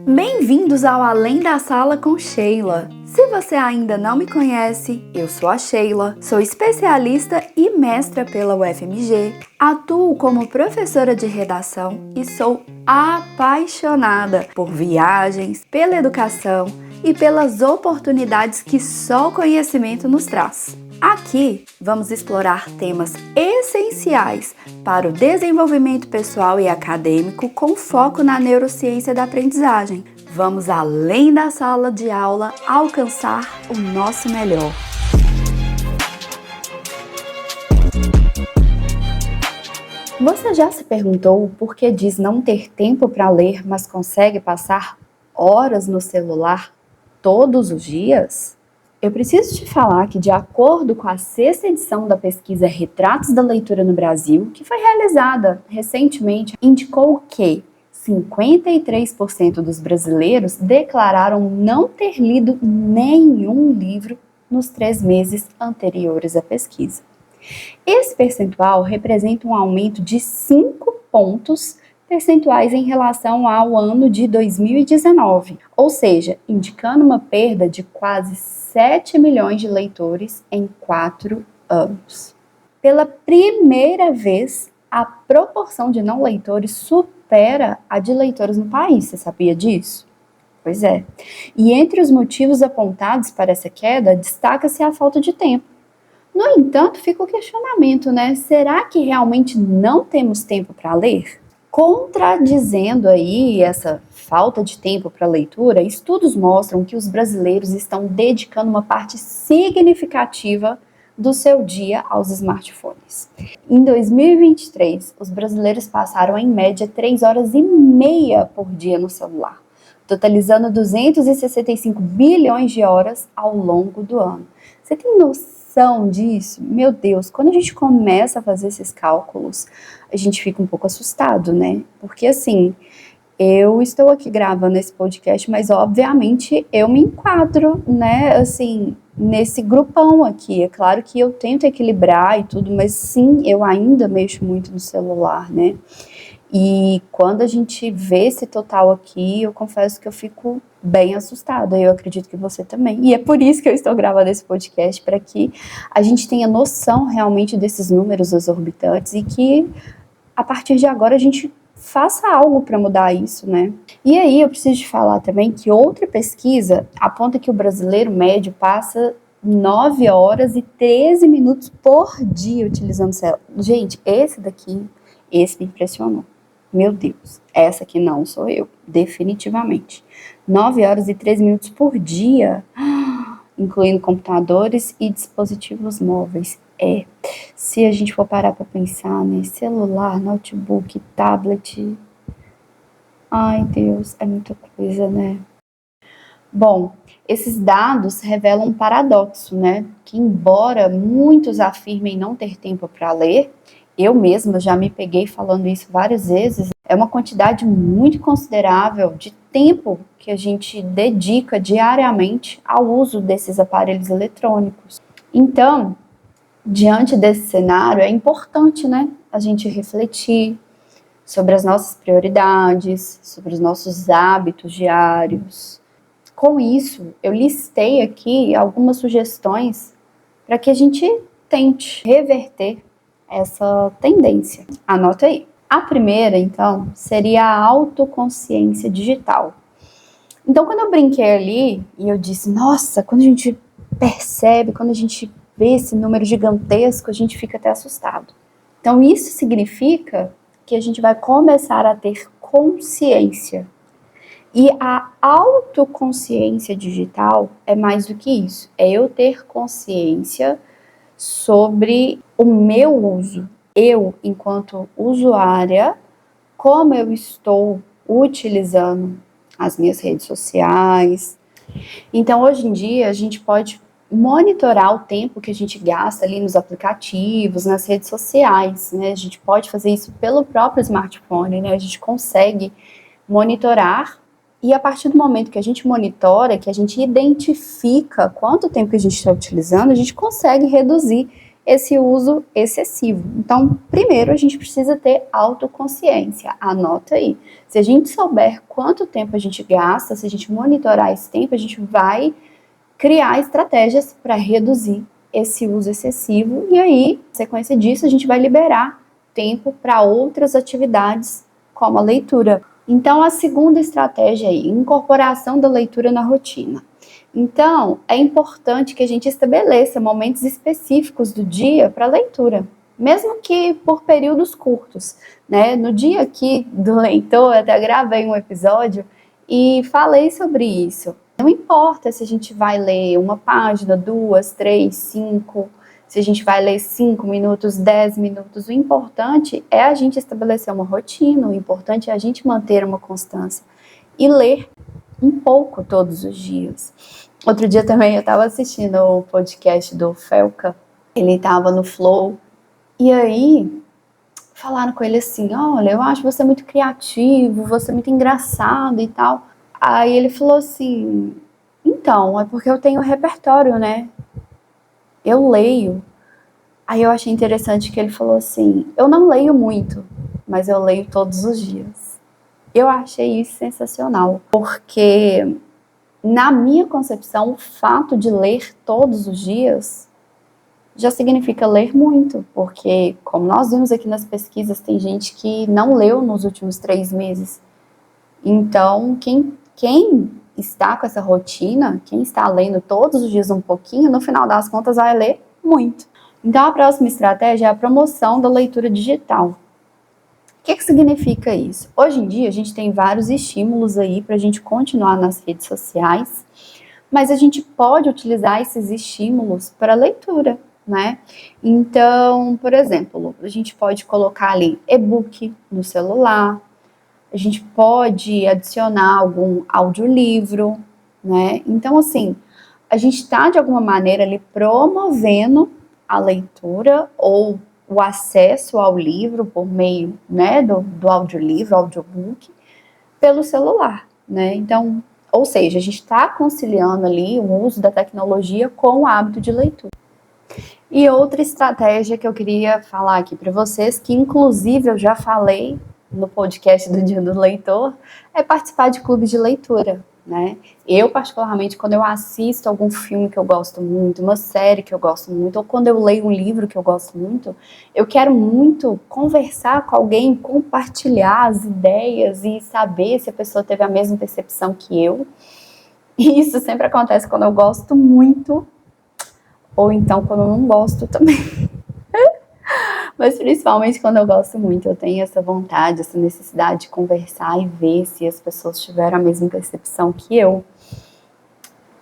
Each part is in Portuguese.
Bem-vindos ao Além da Sala com Sheila. Se você ainda não me conhece, eu sou a Sheila, sou especialista e mestra pela UFMG, atuo como professora de redação e sou apaixonada por viagens, pela educação e pelas oportunidades que só o conhecimento nos traz. Aqui vamos explorar temas essenciais para o desenvolvimento pessoal e acadêmico com foco na neurociência da aprendizagem. Vamos além da sala de aula alcançar o nosso melhor. Você já se perguntou por que diz não ter tempo para ler, mas consegue passar horas no celular todos os dias? Eu preciso te falar que, de acordo com a 6ª edição da pesquisa Retratos da Leitura no Brasil, que foi realizada recentemente, indicou que 53% dos brasileiros declararam não ter lido nenhum livro nos 3 meses anteriores à pesquisa. Esse percentual representa um aumento de 5 pontos percentuais em relação ao ano de 2019, ou seja, indicando uma perda de quase 7 milhões de leitores em 4 anos. Pela primeira vez, a proporção de não leitores supera a de leitores no país. Você sabia disso? Pois é. E entre os motivos apontados para essa queda, destaca-se a falta de tempo. No entanto, fica o questionamento, né? Será que realmente não temos tempo para ler? Contradizendo aí essa falta de tempo para leitura, estudos mostram que os brasileiros estão dedicando uma parte significativa do seu dia aos smartphones. Em 2023, os brasileiros passaram em média 3 horas e meia por dia no celular, totalizando 265 bilhões de horas ao longo do ano. Você tem noção disso? Meu Deus, quando a gente começa a fazer esses cálculos, a gente fica um pouco assustado, né? Porque assim, eu estou aqui gravando esse podcast, mas obviamente eu me enquadro, né, assim, nesse grupão aqui. É claro que eu tento equilibrar e tudo, mas sim, eu ainda mexo muito no celular, né? E quando a gente vê esse total aqui, eu confesso que eu fico bem assustada. Eu acredito que você também. E é por isso que eu estou gravando esse podcast, para que a gente tenha noção realmente desses números exorbitantes e que, a partir de agora, a gente faça algo para mudar isso, né? E aí eu preciso te falar também que outra pesquisa aponta que o brasileiro médio passa 9 horas e 13 minutos por dia utilizando o celular. Gente, esse me impressionou. Meu Deus, essa aqui não sou eu, definitivamente. 9 horas e 13 minutos por dia, incluindo computadores e dispositivos móveis. Se a gente for parar para pensar, né, celular, notebook, tablet, ai Deus, é muita coisa, né? Bom, esses dados revelam um paradoxo, né? Que embora muitos afirmem não ter tempo para ler, eu mesma já me peguei falando isso várias vezes, é uma quantidade muito considerável de tempo que a gente dedica diariamente ao uso desses aparelhos eletrônicos. Então, diante desse cenário, é importante, né, a gente refletir sobre as nossas prioridades, sobre os nossos hábitos diários. Com isso, eu listei aqui algumas sugestões para que a gente tente reverter essa tendência. Anota aí. A primeira, então, seria a autoconsciência digital. Então, quando eu brinquei ali e eu disse, nossa, quando a gente percebe, quando a gente vê esse número gigantesco, a gente fica até assustado. Então, isso significa que a gente vai começar a ter consciência. E a autoconsciência digital é mais do que isso. É eu ter consciência sobre o meu uso. Eu, enquanto usuária, como eu estou utilizando as minhas redes sociais. Então, hoje em dia, a gente pode monitorar o tempo que a gente gasta ali nos aplicativos, nas redes sociais, né? A gente pode fazer isso pelo próprio smartphone, né? A gente consegue monitorar e a partir do momento que a gente monitora, que a gente identifica quanto tempo que a gente está utilizando, a gente consegue reduzir esse uso excessivo. Então, primeiro a gente precisa ter autoconsciência, anota aí. Se a gente souber quanto tempo a gente gasta, se a gente monitorar esse tempo, a gente vai criar estratégias para reduzir esse uso excessivo e aí, na sequência disso, a gente vai liberar tempo para outras atividades, como a leitura. Então, a segunda estratégia é incorporação da leitura na rotina. Então, é importante que a gente estabeleça momentos específicos do dia para leitura, mesmo que por períodos curtos, né? No dia aqui do leitor, eu até gravei um episódio e falei sobre isso. Não importa se a gente vai ler uma página, 2, 3, 5, se a gente vai ler 5 minutos, 10 minutos, o importante é a gente estabelecer uma rotina, o importante é a gente manter uma constância e ler um pouco todos os dias. Outro dia também eu estava assistindo o podcast do Felca, ele estava no Flow, e aí falaram com ele assim, olha, eu acho você muito criativo, você muito engraçado e tal. Aí ele falou assim, então, é porque eu tenho repertório, né? Eu leio. Aí eu achei interessante que ele falou assim, eu não leio muito, mas eu leio todos os dias. Eu achei isso sensacional, porque na minha concepção, o fato de ler todos os dias já significa ler muito, porque, como nós vimos aqui nas pesquisas, tem gente que não leu nos últimos 3 meses. Então, quem está com essa rotina, quem está lendo todos os dias um pouquinho, no final das contas vai ler muito. Então, a próxima estratégia é a promoção da leitura digital. O que significa isso? Hoje em dia, a gente tem vários estímulos aí para a gente continuar nas redes sociais, mas a gente pode utilizar esses estímulos para leitura, né? Então, por exemplo, a gente pode colocar ali e-book no celular, a gente pode adicionar algum audiolivro, né? Então, assim, a gente está, de alguma maneira, ali promovendo a leitura ou o acesso ao livro por meio, né, do audiolivro, audiobook, pelo celular, né? Então, ou seja, a gente está conciliando ali o uso da tecnologia com o hábito de leitura. E outra estratégia que eu queria falar aqui para vocês, que inclusive eu já falei no podcast do Dia do Leitor, é participar de clubes de leitura, né? Eu, particularmente, quando eu assisto algum filme que eu gosto muito, uma série que eu gosto muito, ou quando eu leio um livro que eu gosto muito, eu quero muito conversar com alguém, compartilhar as ideias e saber se a pessoa teve a mesma percepção que eu. E isso sempre acontece quando eu gosto muito, ou então quando eu não gosto também. Mas principalmente quando eu gosto muito, eu tenho essa vontade, essa necessidade de conversar e ver se as pessoas tiveram a mesma percepção que eu.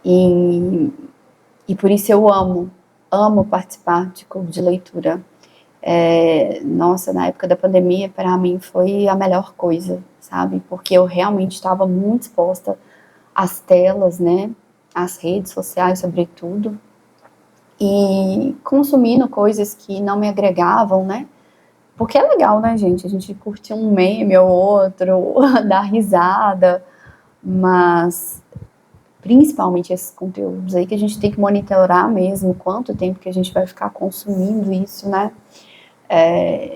E por isso eu amo participar de clube de leitura. Nossa, na época da pandemia, para mim foi a melhor coisa, sabe? Porque eu realmente estava muito exposta às telas, né? Às redes sociais, sobretudo. E consumindo coisas que não me agregavam, né? Porque é legal, né, gente? A gente curte um meme ou outro, dar risada, mas principalmente esses conteúdos aí que a gente tem que monitorar mesmo quanto tempo que a gente vai ficar consumindo isso, né?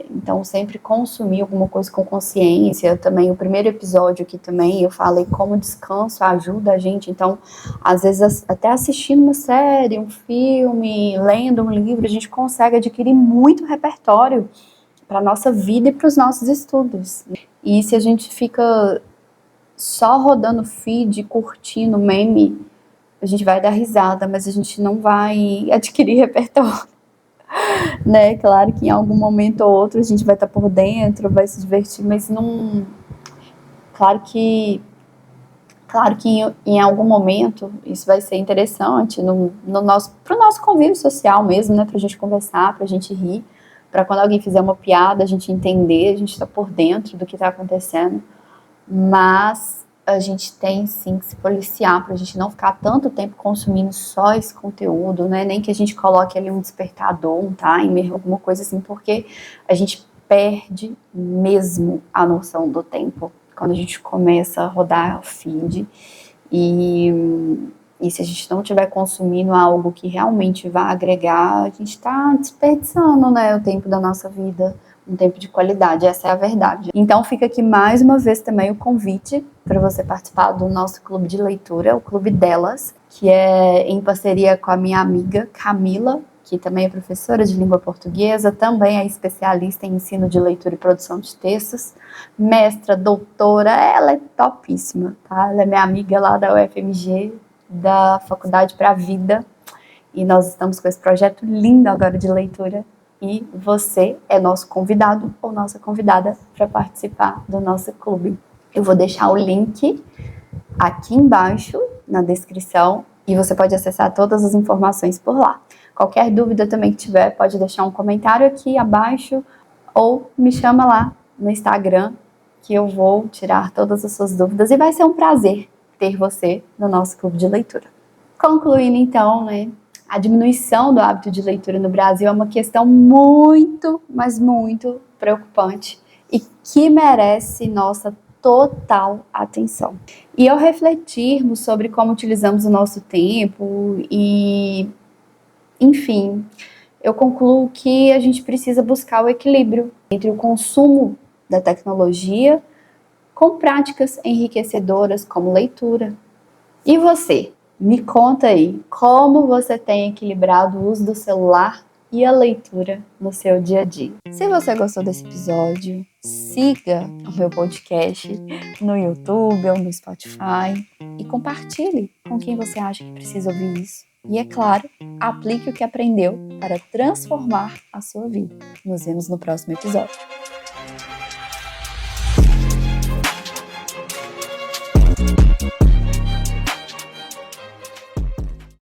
Então, sempre consumir alguma coisa com consciência. Também, o primeiro episódio aqui também, eu falei como o descanso ajuda a gente. Então, às vezes, até assistindo uma série, um filme, lendo um livro, a gente consegue adquirir muito repertório para a nossa vida e para os nossos estudos. E se a gente fica só rodando feed, curtindo meme, a gente vai dar risada, mas a gente não vai adquirir repertório. Né? Claro que em algum momento ou outro a gente vai estar por dentro, vai se divertir, mas não. Claro que em algum momento isso vai ser interessante pro nosso convívio social mesmo, né? Pra gente conversar, pra gente rir, pra quando alguém fizer uma piada a gente entender, a gente tá por dentro do que tá acontecendo. Mas a gente tem sim que se policiar pra gente não ficar tanto tempo consumindo só esse conteúdo, né? Nem que a gente coloque ali um despertador, um timer, alguma coisa assim, porque a gente perde mesmo a noção do tempo quando a gente começa a rodar o feed. E E se a gente não estiver consumindo algo que realmente vai agregar, a gente está desperdiçando, né, o tempo da nossa vida, um tempo de qualidade, essa é a verdade. Então fica aqui mais uma vez também o convite para você participar do nosso clube de leitura, o Clube Delas, que é em parceria com a minha amiga Camila, que também é professora de língua portuguesa, também é especialista em ensino de leitura e produção de textos, mestra, doutora, ela é topíssima, tá? Ela é minha amiga lá da UFMG, da Faculdade para a Vida, e nós estamos com esse projeto lindo agora de leitura, e você é nosso convidado ou nossa convidada para participar do nosso clube. Eu vou deixar o link aqui embaixo na descrição e você pode acessar todas as informações por lá. Qualquer dúvida também que tiver, pode deixar um comentário aqui abaixo ou me chama lá no Instagram que eu vou tirar todas as suas dúvidas e vai ser um prazer ter você no nosso clube de leitura. Concluindo então, né, a diminuição do hábito de leitura no Brasil é uma questão muito, mas muito preocupante e que merece nossa total atenção. E ao refletirmos sobre como utilizamos o nosso tempo e, enfim, eu concluo que a gente precisa buscar o equilíbrio entre o consumo da tecnologia com práticas enriquecedoras como leitura. E você? Me conta aí, como você tem equilibrado o uso do celular e a leitura no seu dia a dia. Se você gostou desse episódio, siga o meu podcast no YouTube ou no Spotify e compartilhe com quem você acha que precisa ouvir isso. E é claro, aplique o que aprendeu para transformar a sua vida. Nos vemos no próximo episódio.